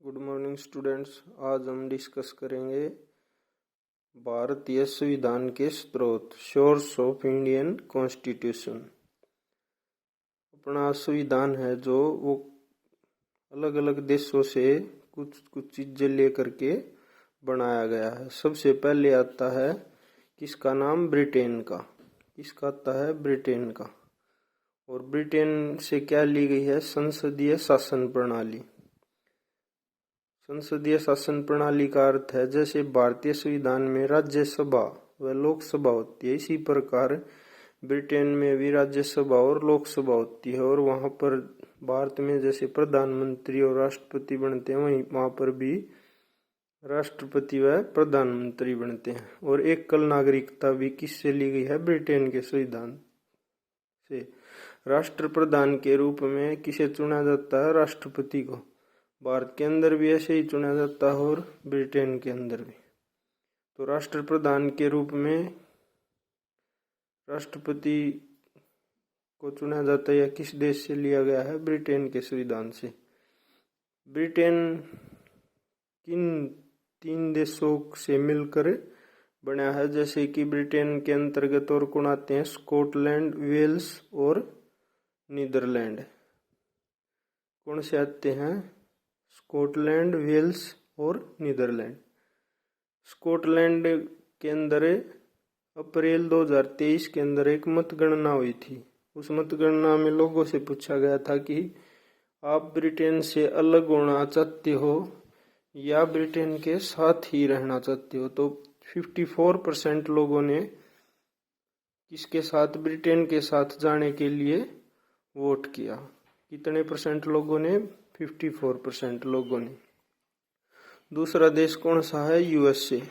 Good morning students. आज हम discuss करेंगे भारतीय संविधान के स्रोत, सोर्स ऑफ इंडियन कॉन्स्टिट्यूशन। अपना संविधान है जो वो अलग अलग देशों से कुछ कुछ चीजें लेकर के बनाया गया है। सबसे पहले आता है किसका नाम? ब्रिटेन का। किसका आता है? ब्रिटेन का। और ब्रिटेन से क्या ली गई है? संसदीय शासन प्रणाली। संसदीय शासन प्रणाली का अर्थ है जैसे भारतीय संविधान में राज्यसभा व लोकसभा होती है, इसी प्रकार ब्रिटेन में भी राज्यसभा और लोकसभा होती है। और वहां पर भारत में जैसे प्रधानमंत्री और राष्ट्रपति बनते हैं, वहीं वहां पर भी राष्ट्रपति व प्रधानमंत्री बनते हैं। और एकल नागरिकता भी किससे ली गई है? ब्रिटेन के संविधान से। राष्ट्रप्रधान के रूप में किसे चुना जाता है? राष्ट्रपति को। भारत के अंदर भी ऐसे ही चुना जाता है और ब्रिटेन के अंदर भी। तो राष्ट्रप्रधान के रूप में राष्ट्रपति को चुना जाता है, या किस देश से लिया गया है? ब्रिटेन के संविधान से। ब्रिटेन किन 3 देशों से मिलकर बना है? जैसे कि ब्रिटेन के अंतर्गत और कौन आते हैं? स्कॉटलैंड, वेल्स और नीदरलैंड। कौन से आते हैं? स्कॉटलैंड, वेल्स और नीदरलैंड। स्कॉटलैंड के अंदर अप्रैल 2023 के अंदर एक मतगणना हुई थी। उस मतगणना में लोगों से पूछा गया था कि आप ब्रिटेन से अलग होना चाहते हो या ब्रिटेन के साथ ही रहना चाहते हो। तो 54% लोगों ने किसके साथ? ब्रिटेन के साथ जाने के लिए वोट किया। कितने परसेंट लोगों ने? 54% लोगों ने। दूसरा देश कौन सा है? USA,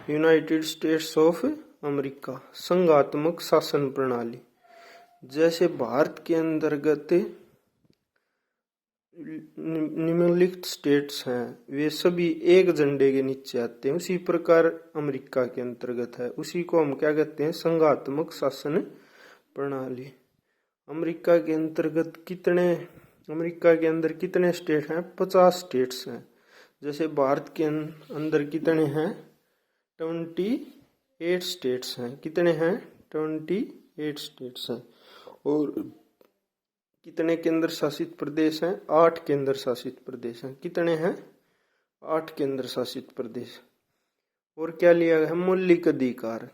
united states of America. संघात्मक शासन प्रणाली। जैसे भारत के अंतर्गत निम्नलिखित स्टेट्स हैं, वे सभी एक झंडे के नीचे आते हैं, उसी प्रकार अमेरिका के अंतर्गत है। उसी को हम क्या कहते हैं? संघात्मक शासन प्रणाली। अमेरिका के अंदर कितने स्टेट हैं? 50 स्टेट्स हैं। जैसे भारत के अंदर कितने हैं? 28 स्टेट्स हैं। कितने हैं? 28 स्टेट्स हैं। और कितने केंद्र शासित प्रदेश हैं? 8 केंद्र शासित प्रदेश हैं। कितने हैं? 8 केंद्र शासित प्रदेश। और क्या लिया गया है? मौलिक अधिकार,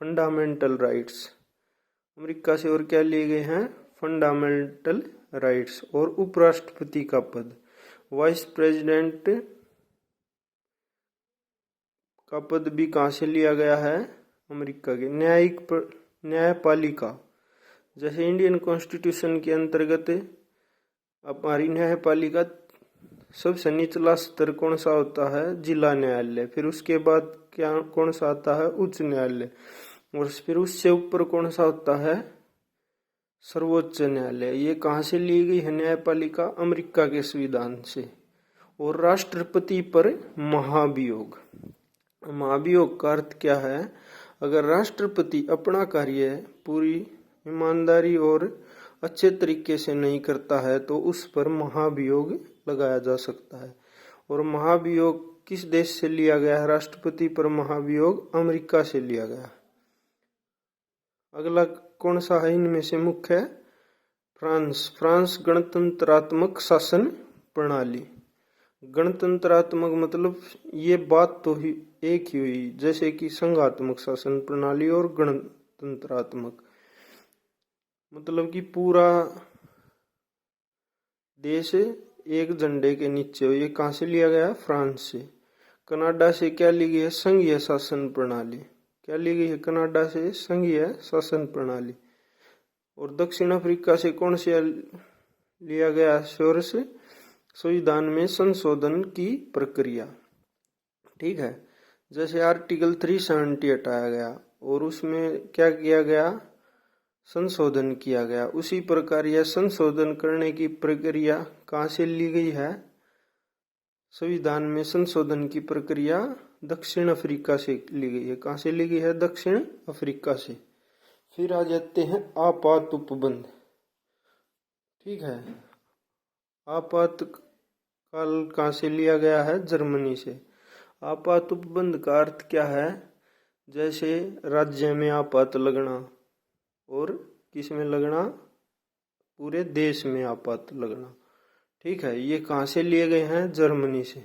फंडामेंटल राइट्स। अमेरिका से और क्या लिए गए हैं? Fundamental rights. और उपराष्ट्रपति का पद, वाइस प्रेसिडेंट का पद भी कहां से लिया गया है? अमेरिका के। न्यायपालिका, जैसे इंडियन कॉन्स्टिट्यूशन के अंतर्गत हमारी न्यायपालिका सबसे निचला स्तर कौन सा होता है? जिला न्यायालय। फिर उसके बाद क्या कौन सा आता है? उच्च न्यायालय। और फिर उससे ऊपर कौन सा होता है? सर्वोच्च न्यायालय। ये कहां से ली गई है न्यायपालिका? अमेरिका के संविधान से। और राष्ट्रपति पर महाभियोग। महाभियोग का अर्थ क्या है? अगर राष्ट्रपति अपना कार्य पूरी ईमानदारी और अच्छे तरीके से नहीं करता है तो उस पर महाभियोग लगाया जा सकता है। और महाभियोग किस देश से लिया गया है? राष्ट्रपति पर महाभियोग अमेरिका से लिया गया। अगला कौन सा है इनमें से मुख्य है? फ्रांस। फ्रांस गणतंत्रात्मक शासन प्रणाली। गणतंत्रात्मक मतलब ये बात तो ही एक ही हुई, जैसे कि संघात्मक शासन प्रणाली और गणतंत्रात्मक मतलब कि पूरा देश एक झंडे के नीचे हो। ये कहां से लिया गया? फ्रांस से। कनाडा से क्या ली गई है? संघीय शासन प्रणाली। क्या ली गई है? कनाडा से संघीय शासन प्रणाली। और दक्षिण अफ्रीका से कौन से लिया गया? सोर्स, संविधान में संशोधन की प्रक्रिया। ठीक है। जैसे आर्टिकल 370 हटाया गया और उसमें क्या किया गया? संशोधन किया गया। उसी प्रकार यह संशोधन करने की प्रक्रिया कहां से ली गई है? संविधान में संशोधन की प्रक्रिया दक्षिण अफ्रीका से ली गई है। कहां से ली गई है? दक्षिण अफ्रीका से। फिर आ जाते हैं आपात उपबंध। ठीक है। आपात काल कहाँ से लिया गया है? जर्मनी से। आपात उपबंध का अर्थ क्या है? जैसे राज्य में आपात लगना और किस में लगना? पूरे देश में आपात लगना। ठीक है, ये कहाँ से लिए गए हैं? जर्मनी से।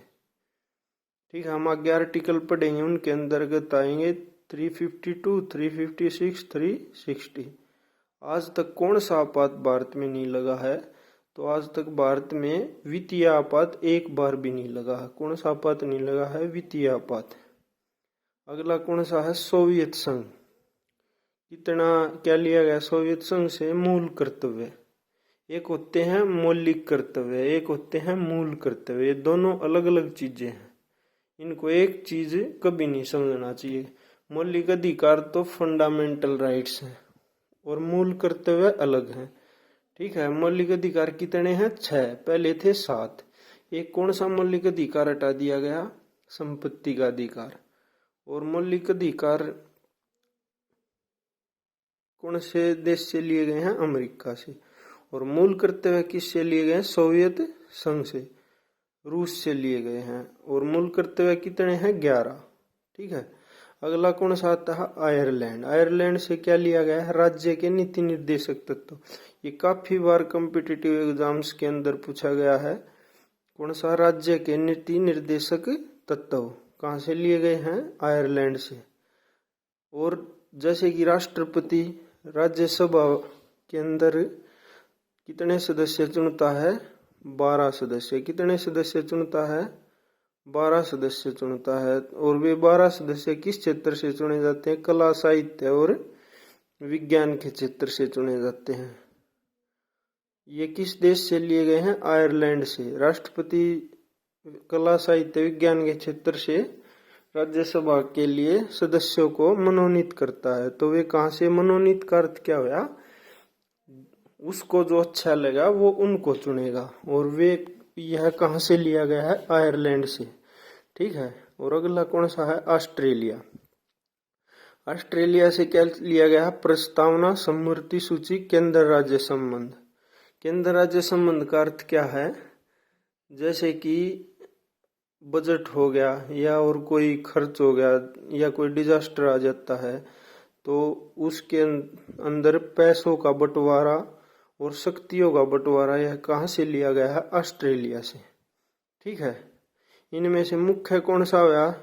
ठीक है, हम आगे आर्टिकल पढ़ेंगे, उनके अंतर्गत आएंगे 352, 356, 360। आज तक कौन सा आपात भारत में नहीं लगा है? तो आज तक भारत में वित्तीय आपात एक बार भी नहीं लगा है। कौन सा आपात नहीं लगा है? वित्तीय आपात। अगला कौन सा है? सोवियत संघ। कितना क्या लिया गया सोवियत संघ से? मूल कर्तव्य। एक होते हैं मौलिक कर्तव्य, एक होते हैं मूल कर्तव्य। ये दोनों अलग अलग चीजें हैं, इनको एक चीज कभी नहीं समझना चाहिए। मौलिक अधिकार तो फंडामेंटल राइट्स हैं और मूल कर्तव्य अलग हैं। ठीक है, मौलिक अधिकार कितने हैं? 6, पहले थे 7। एक कौन सा मौलिक अधिकार हटा दिया गया? संपत्ति का अधिकार। और मौलिक अधिकार कौन से देश से लिए गए हैं? अमेरिका से। और मूल कर्तव्य किससे लिए गए हैं? सोवियत संघ से, रूस से लिए गए हैं। और मूल कर्तव्य कितने हैं? 11। ठीक है, अगला कौन सा आता है? आयरलैंड। आयरलैंड से क्या लिया गया है? राज्य के नीति निर्देशक तत्व। ये काफी बार कॉम्पिटिटिव एग्जाम्स के अंदर पूछा गया है। कौन सा? राज्य के नीति निर्देशक तत्व कहाँ से लिए गए हैं? आयरलैंड से। और जैसे कि राष्ट्रपति राज्यसभा के अंदर कितने सदस्य चुनता है? 12 सदस्य। कितने सदस्य चुनता है? 12 सदस्य चुनता है। और वे 12 सदस्य किस क्षेत्र से चुने जाते हैं? कला, साहित्य और विज्ञान के क्षेत्र से चुने जाते हैं। ये किस देश से लिए गए हैं? आयरलैंड से। राष्ट्रपति कला, साहित्य, विज्ञान के क्षेत्र से राज्यसभा के लिए सदस्यों को मनोनीत करता है। तो वे कहाँ से मनोनीत का अर्थ क्या हुआ? उसको जो अच्छा लगा वो उनको चुनेगा। और वे यह कहाँ से लिया गया है? आयरलैंड से। ठीक है, और अगला कौन सा है? ऑस्ट्रेलिया। ऑस्ट्रेलिया से क्या लिया गया है? प्रस्तावना, समवर्ती सूची, केंद्र राज्य संबंध। केंद्र राज्य संबंध का अर्थ क्या है? जैसे कि बजट हो गया या और कोई खर्च हो गया या कोई डिजास्टर आ जाता है, तो उसके अंदर पैसों का बंटवारा और शक्तियों का बंटवारा यह कहाँ से लिया गया है? ऑस्ट्रेलिया से। ठीक है, इनमें से मुख्य कौन सा हुआ?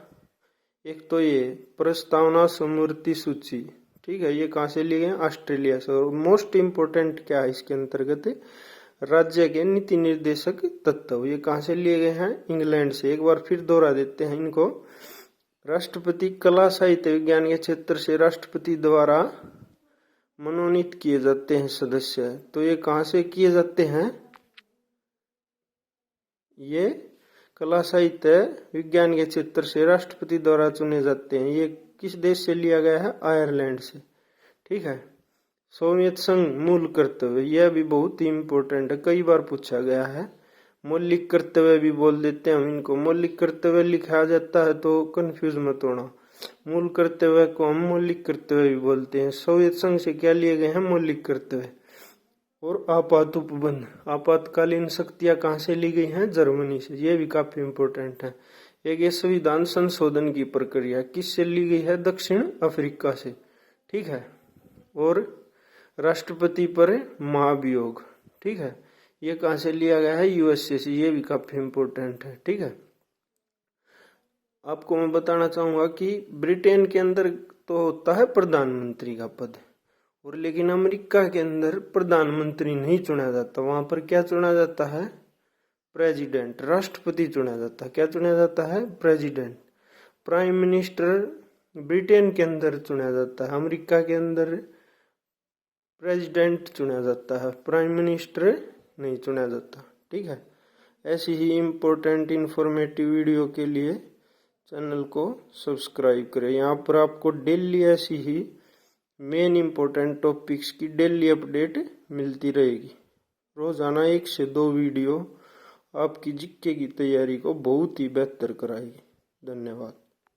एक तो ये प्रस्तावना, समवर्ती सूची। ठीक है, ये कहाँ से लिए गए? ऑस्ट्रेलिया से। और मोस्ट इम्पोर्टेंट क्या है इसके अंतर्गत? राज्य के नीति निर्देशक तत्व। ये कहाँ से लिए गए हैं? इंग्लैंड से। एक बार फिर दोहरा देते हैं इनको। राष्ट्रपति कला, साहित्य, विज्ञान के क्षेत्र से राष्ट्रपति द्वारा मनोनीत किए जाते हैं सदस्य। तो ये कहाँ से किए जाते हैं? ये कला, साहित्य, विज्ञान के क्षेत्र से राष्ट्रपति द्वारा चुने जाते हैं। ये किस देश से लिया गया है? आयरलैंड से। ठीक है, सोवियत संघ मूल कर्तव्य, यह भी बहुत ही इम्पोर्टेंट है, कई बार पूछा गया है। मौलिक कर्तव्य भी बोल देते हैं हम इनको। मौलिक कर्तव्य लिखा जाता है तो कंफ्यूज मत होना। मूल कर्तव्य को हम मौलिक कर्तव्य भी बोलते हैं। सोवियत संघ से क्या लिए गए हैं? मौलिक कर्तव्य। और आपात उपबंध, आपातकालीन शक्तियां कहाँ से ली गई हैं? जर्मनी से। ये भी काफी इम्पोर्टेंट है। एक ये संविधान संशोधन की प्रक्रिया किससे ली गई है? दक्षिण अफ्रीका से। ठीक है, और राष्ट्रपति पर महाभियोग। ठीक है, ये कहाँ से लिया गया है? यूएसए से। ये भी काफी इम्पोर्टेंट है। ठीक है, आपको मैं बताना चाहूंगा कि ब्रिटेन के अंदर तो होता है प्रधानमंत्री का पद, और लेकिन अमेरिका के अंदर प्रधानमंत्री नहीं चुना जाता। वहां पर क्या चुना जाता है? प्रेसिडेंट, राष्ट्रपति चुना जाता है। क्या चुना जाता है? प्रेसिडेंट। प्राइम मिनिस्टर ब्रिटेन के अंदर चुना जाता है, अमेरिका के अंदर प्रेसिडेंट चुना जाता है, प्राइम मिनिस्टर नहीं चुना जाता। ठीक है, ऐसी ही इम्पोर्टेंट इंफॉर्मेटिव वीडियो के लिए चैनल को सब्सक्राइब करें। यहाँ पर आपको डेली ऐसी ही मेन इम्पोर्टेंट टॉपिक्स की डेली अपडेट मिलती रहेगी। रोजाना 1 से 2 वीडियो आपकी जीके की तैयारी को बहुत ही बेहतर कराएगी। धन्यवाद।